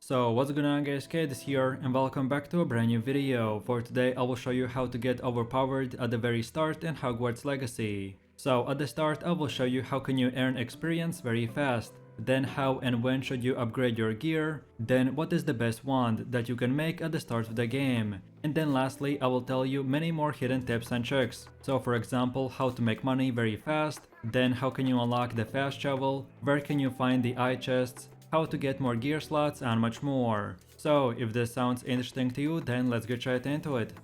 So what's going on guys, Kid is here and welcome back to a brand new video. For today I will show you how to get overpowered at the very start in Hogwarts Legacy. So at the start I will show you how can you earn experience very fast, then how and when should you upgrade your gear, then what is the best wand that you can make at the start of the game, and then lastly I will tell you many more hidden tips and tricks. So for example, how to make money very fast, then how can you unlock the fast travel, where can you find the eye chests, how to get more gear slots and much more. So if this sounds interesting to you, then let's get right into it.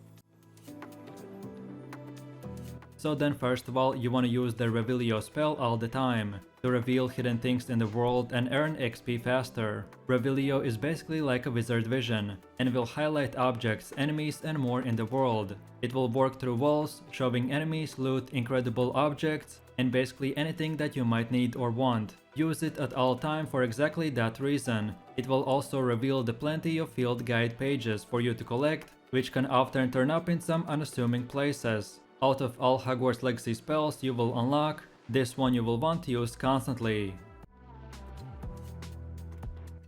So then first of all, you want to use the Revelio spell all the time to reveal hidden things in the world and earn XP faster. Revelio is basically like a wizard vision and will highlight objects, enemies and more in the world. It will work through walls, showing enemies, loot, incredible objects, and basically anything that you might need or want. Use it at all time for exactly that reason. It will also reveal the plenty of field guide pages for you to collect, which can often turn up in some unassuming places. Out of all Hogwarts Legacy spells you will unlock, this one you will want to use constantly.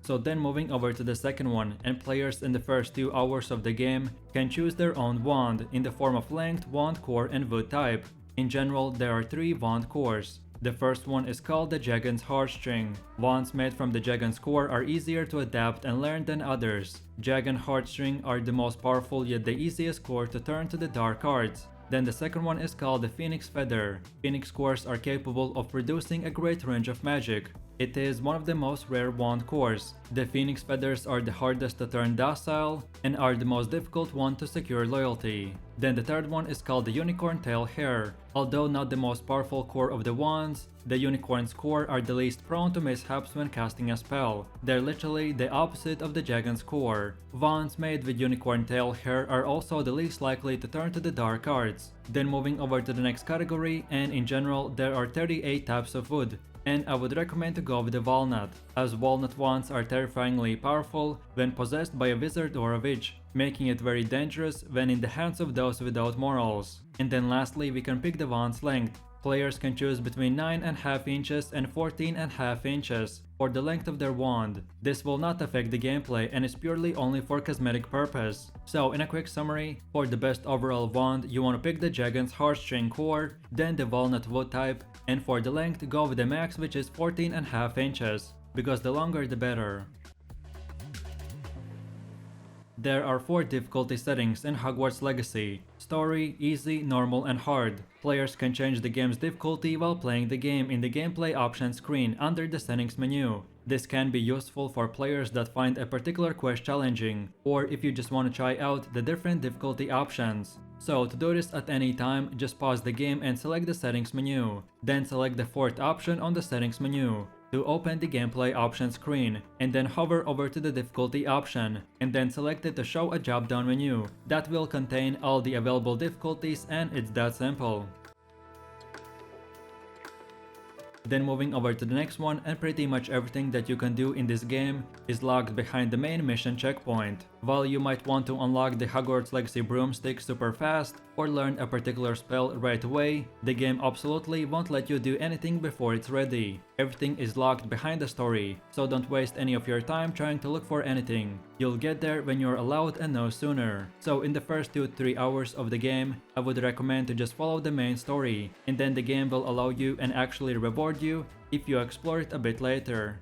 So then moving over to the second one, and players in the first 2 hours of the game can choose their own wand in the form of length, wand core and wood type. In general there are 3 wand cores. The first one is called the Dragon's Heartstring. Wands made from the Dragon's core are easier to adapt and learn than others. Dragon Heartstring are the most powerful yet the easiest core to turn to the dark arts. Then the second one is called the Phoenix Feather. Phoenix cores are capable of producing a great range of magic. It is one of the most rare wand cores. The Phoenix Feathers are the hardest to turn docile and are the most difficult one to secure loyalty. Then the third one is called the Unicorn Tail Hair. Although not the most powerful core of the wands, the Unicorn's core are the least prone to mishaps when casting a spell. They're literally the opposite of the Dragon's core. Wands made with Unicorn Tail Hair are also the least likely to turn to the dark arts. Then moving over to the next category, and in general there are 38 types of wood. And I would recommend to go with the walnut, as walnut wands are terrifyingly powerful when possessed by a wizard or a witch, making it very dangerous when in the hands of those without morals. And then lastly we can pick the wand's length. Players can choose between 9.5 inches and 14.5 inches for the length of their wand. This will not affect the gameplay and is purely only for cosmetic purpose. So in a quick summary, for the best overall wand you want to pick the Dragon's Heartstring core, then the walnut wood type, and for the length go with the max, which is 14.5 inches, because the longer the better. There are 4 difficulty settings in Hogwarts Legacy: Story, Easy, Normal and Hard. Players can change the game's difficulty while playing the game in the gameplay options screen under the settings menu. This can be useful for players that find a particular quest challenging, or if you just want to try out the different difficulty options. So to do this at any time, just pause the game and select the settings menu. Then select the 4th option on the settings menu to open the gameplay options screen, and then hover over to the difficulty option, and then select it to show a drop down menu that will contain all the available difficulties, and it's that simple. Then moving over to the next one, and pretty much everything that you can do in this game is locked behind the main mission checkpoint. While you might want to unlock the Hogwarts Legacy broomstick super fast or learn a particular spell right away, the game absolutely won't let you do anything before it's ready. Everything is locked behind the story, so don't waste any of your time trying to look for anything. You'll get there when you're allowed and no sooner. So in the first 2-3 hours of the game, I would recommend to just follow the main story, and then the game will allow you and actually reward you if you explore it a bit later.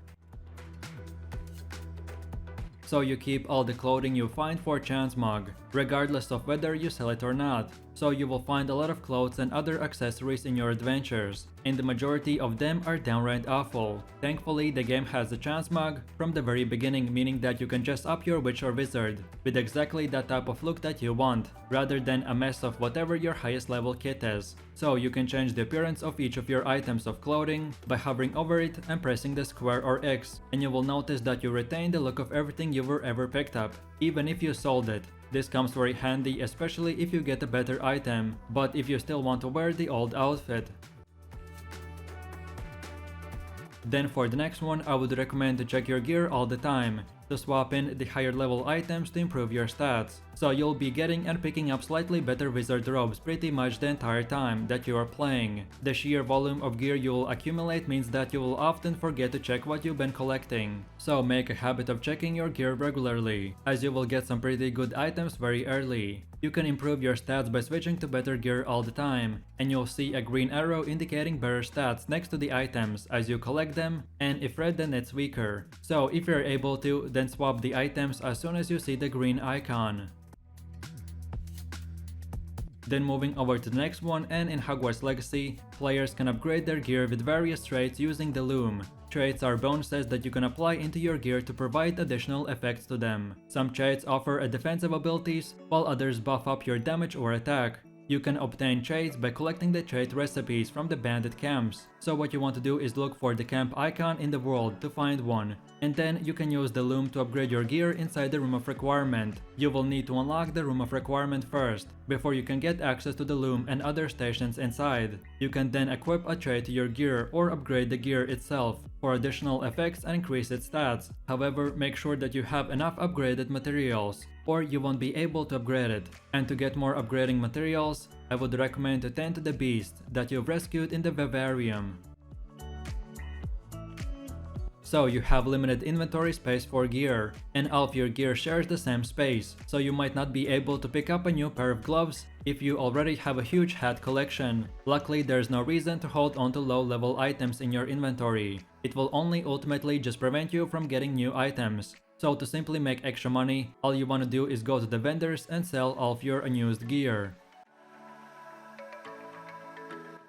So you keep all the clothing you find for Chance Mug, regardless of whether you sell it or not. So you will find a lot of clothes and other accessories in your adventures, and the majority of them are downright awful. Thankfully the game has a Chance Mug from the very beginning, meaning that you can dress up your witch or wizard with exactly that type of look that you want, rather than a mess of whatever your highest level kit is. So you can change the appearance of each of your items of clothing by hovering over it and pressing the square or X, and you will notice that you retain the look of everything you were ever picked up, even if you sold it. This comes very handy, especially if you get a better item, but if you still want to wear the old outfit. Then for the next one, I would recommend to check your gear all the time. to swap in the higher level items to improve your stats. So you'll be getting and picking up slightly better wizard robes pretty much the entire time that you are playing. The sheer volume of gear you will accumulate means that you will often forget to check what you've been collecting. So make a habit of checking your gear regularly, as you will get some pretty good items very early. You can improve your stats by switching to better gear all the time, and you'll see a green arrow indicating better stats next to the items as you collect them, and if red then it's weaker. So if you're able to, then swap the items as soon as you see the green icon. Then moving over to the next one, and in Hogwarts Legacy, players can upgrade their gear with various traits using the loom. Traits are bonuses that you can apply into your gear to provide additional effects to them. Some traits offer a defensive abilities, while others buff up your damage or attack. You can obtain traits by collecting the trait recipes from the bandit camps. So what you want to do is look for the camp icon in the world to find one, and then you can use the loom to upgrade your gear inside the room of requirement. You will need to unlock the room of requirement first, before you can get access to the loom and other stations inside. You can then equip a trait to your gear or upgrade the gear itself for additional effects and increase its stats. However, make sure that you have enough upgraded materials, or you won't be able to upgrade it. And to get more upgrading materials, I would recommend to tend to the beast that you've rescued in the vivarium. So you have limited inventory space for gear, and all of your gear shares the same space, so you might not be able to pick up a new pair of gloves if you already have a huge hat collection. Luckily, there's no reason to hold on to low level items in your inventory. It will only ultimately just prevent you from getting new items. So to simply make extra money, all you want to do is go to the vendors and sell all of your unused gear.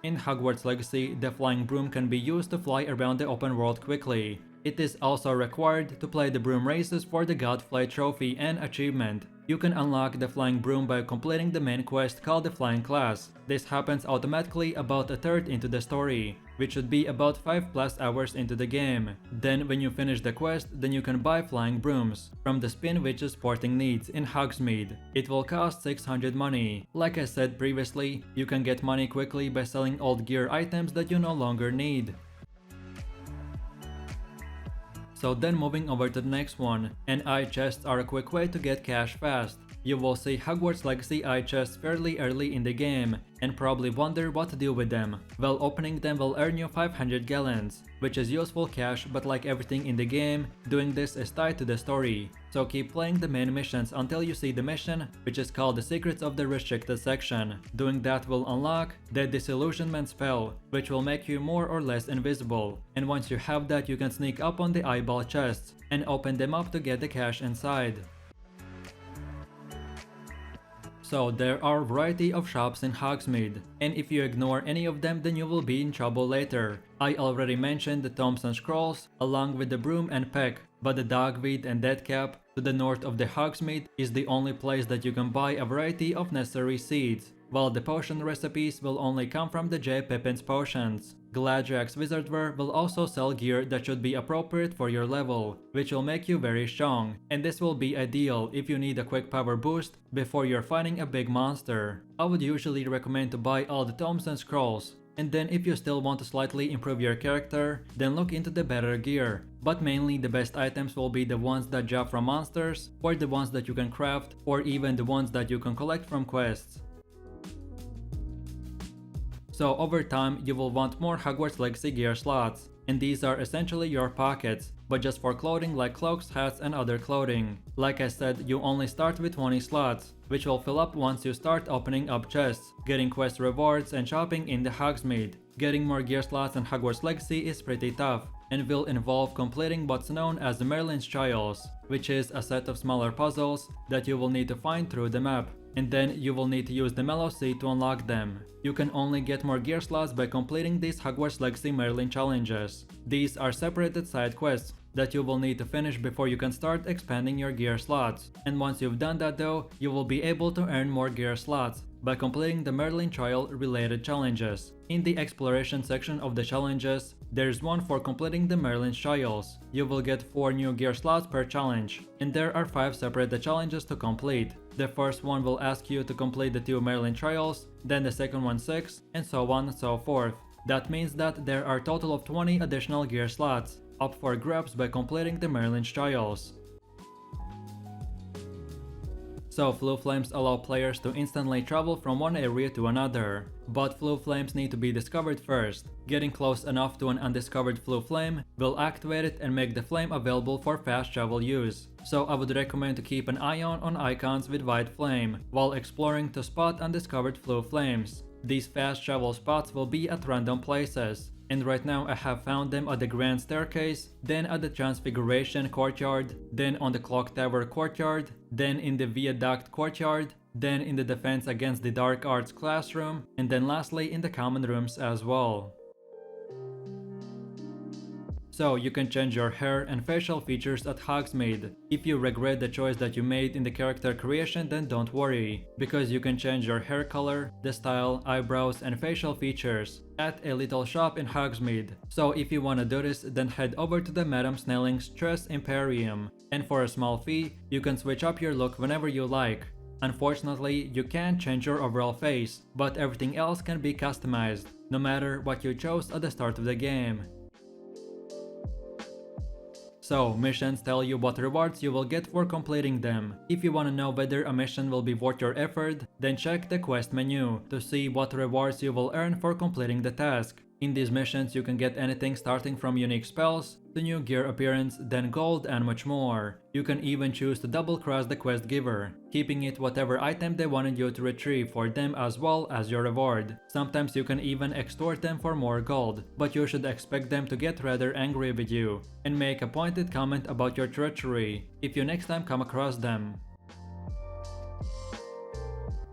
In Hogwarts Legacy, the flying broom can be used to fly around the open world quickly. It is also required to play the broom races for the Godfly trophy and achievement. You can unlock the flying broom by completing the main quest called the Flying Class. This happens automatically about a third into the story, which should be about 5+ hours into the game. Then when you finish the quest, then you can buy flying brooms from the Spin Witch's Sporting Needs in Hogsmeade. It will cost 600 money. Like I said previously, you can get money quickly by selling old gear items that you no longer need. So then moving over to the next one, and eye chests are a quick way to get cash fast. You will see Hogwarts Legacy eye chests fairly early in the game, and probably wonder what to do with them. Well, opening them will earn you 500 gallons, which is useful cash, but like everything in the game, doing this is tied to the story. So keep playing the main missions until you see the mission, which is called the Secrets of the Restricted section. Doing that will unlock the Disillusionment spell, which will make you more or less invisible. And once you have that, you can sneak up on the eyeball chests and open them up to get the cash inside. So there are a variety of shops in Hogsmeade, and if you ignore any of them, then you will be in trouble later. I already mentioned the Tomes and Scrolls along with the Broom and Peck, but the Dogweed and Deadcap to the north of the Hogsmeade is the only place that you can buy a variety of necessary seeds, while the potion recipes will only come from the J. Pippin's potions. Gladrak's Wizardware will also sell gear that should be appropriate for your level, which will make you very strong, and this will be ideal if you need a quick power boost before you're fighting a big monster. I would usually recommend to buy all the Tomes and Scrolls, and then if you still want to slightly improve your character, then look into the better gear. But mainly the best items will be the ones that drop from monsters, or the ones that you can craft, or even the ones that you can collect from quests. So over time, you will want more Hogwarts Legacy gear slots, and these are essentially your pockets, but just for clothing like cloaks, hats and other clothing. Like I said, you only start with 20 slots, which will fill up once you start opening up chests, getting quest rewards and shopping in the Hogsmeade. Getting more gear slots in Hogwarts Legacy is pretty tough, and will involve completing what's known as the Merlin's Trials, which is a set of smaller puzzles that you will need to find through the map, and then you will need to use the Mellow Sea to unlock them. You can only get more gear slots by completing these Hogwarts Legacy Merlin challenges. These are separated side quests that you will need to finish before you can start expanding your gear slots. And once you've done that though, you will be able to earn more gear slots by completing the Merlin Trial related challenges. In the exploration section of the challenges, there's one for completing the Merlin's Trials. You will get 4 new gear slots per challenge, and there are 5 separate challenges to complete. The first one will ask you to complete the 2 Merlin Trials, then the second one 6, and so on and so forth. That means that there are a total of 20 additional gear slots up for grabs by completing the Merlin's Trials. So Flue Flames allow players to instantly travel from one area to another. But Flue Flames need to be discovered first. Getting close enough to an undiscovered Flue Flame will activate it and make the flame available for fast travel use. So I would recommend to keep an eye on icons with white flame while exploring to spot undiscovered Flue Flames. These fast travel spots will be at random places. And right now I have found them at the Grand Staircase, then at the Transfiguration Courtyard, then on the Clock Tower Courtyard, then in the Viaduct Courtyard, then in the Defense Against the Dark Arts Classroom, and then lastly in the Common Rooms as well. So you can change your hair and facial features at Hogsmeade. If you regret the choice that you made in the character creation, then don't worry, because you can change your hair color, the style, eyebrows and facial features at a little shop in Hogsmeade. So if you wanna do this, then head over to the Madame Snelling's Dress Imperium, and for a small fee, you can switch up your look whenever you like. Unfortunately, you can't change your overall face, but everything else can be customized, no matter what you chose at the start of the game. So, missions tell you what rewards you will get for completing them. If you wanna know whether a mission will be worth your effort, then check the quest menu to see what rewards you will earn for completing the task. In these missions you can get anything starting from unique spells, to new gear appearance, then gold and much more. You can even choose to double cross the quest giver, keeping it whatever item they wanted you to retrieve for them as well as your reward. Sometimes you can even extort them for more gold, but you should expect them to get rather angry with you and make a pointed comment about your treachery if you next time come across them.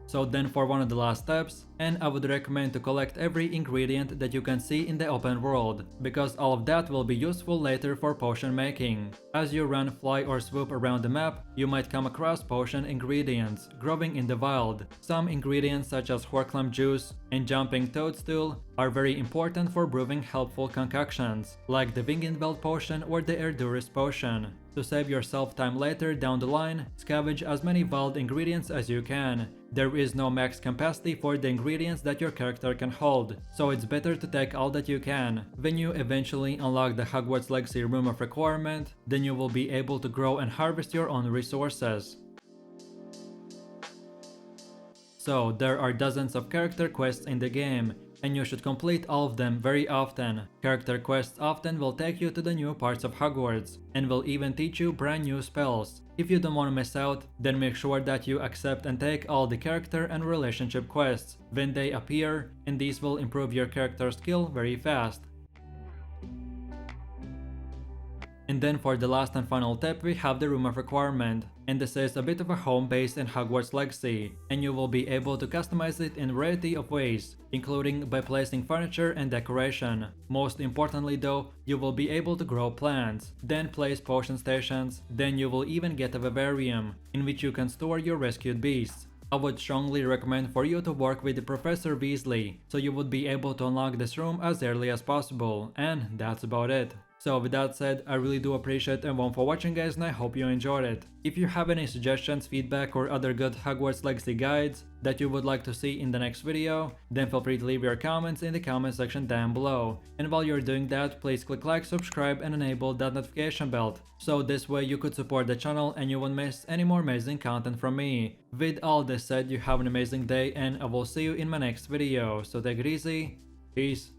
So then for one of the last steps, and I would recommend to collect every ingredient that you can see in the open world, because all of that will be useful later for potion making. As you run, fly or swoop around the map, you might come across potion ingredients growing in the wild. Some ingredients such as Horklum juice and Jumping Toadstool are very important for brewing helpful concoctions, like the Wingenveld potion or the Erduris potion. To save yourself time later down the line, scavenge as many wild ingredients as you can. There is no max capacity for the ingredients that your character can hold, so it's better to take all that you can. When you eventually unlock the Hogwarts Legacy Room of Requirement, then you will be able to grow and harvest your own resources. So there are dozens of character quests in the game, and you should complete all of them very often. Character quests often will take you to the new parts of Hogwarts, and will even teach you brand new spells. If you don't want to miss out, then make sure that you accept and take all the character and relationship quests when they appear, and these will improve your character skill very fast. And then for the last and final tip, we have the Room of Requirement, and this is a bit of a home base in Hogwarts Legacy, and you will be able to customize it in a variety of ways, including by placing furniture and decoration. Most importantly though, you will be able to grow plants, then place potion stations, then you will even get a vivarium, in which you can store your rescued beasts. I would strongly recommend for you to work with Professor Weasley, so you would be able to unlock this room as early as possible, and that's about it. So with that said, I really do appreciate everyone for watching guys, and I hope you enjoyed it. If you have any suggestions, feedback or other good Hogwarts Legacy guides that you would like to see in the next video, then feel free to leave your comments in the comment section down below. And while you're doing that, please click like, subscribe and enable that notification bell, so this way you could support the channel and you won't miss any more amazing content from me. With all this said, you have an amazing day and I will see you in my next video, so take it easy, peace.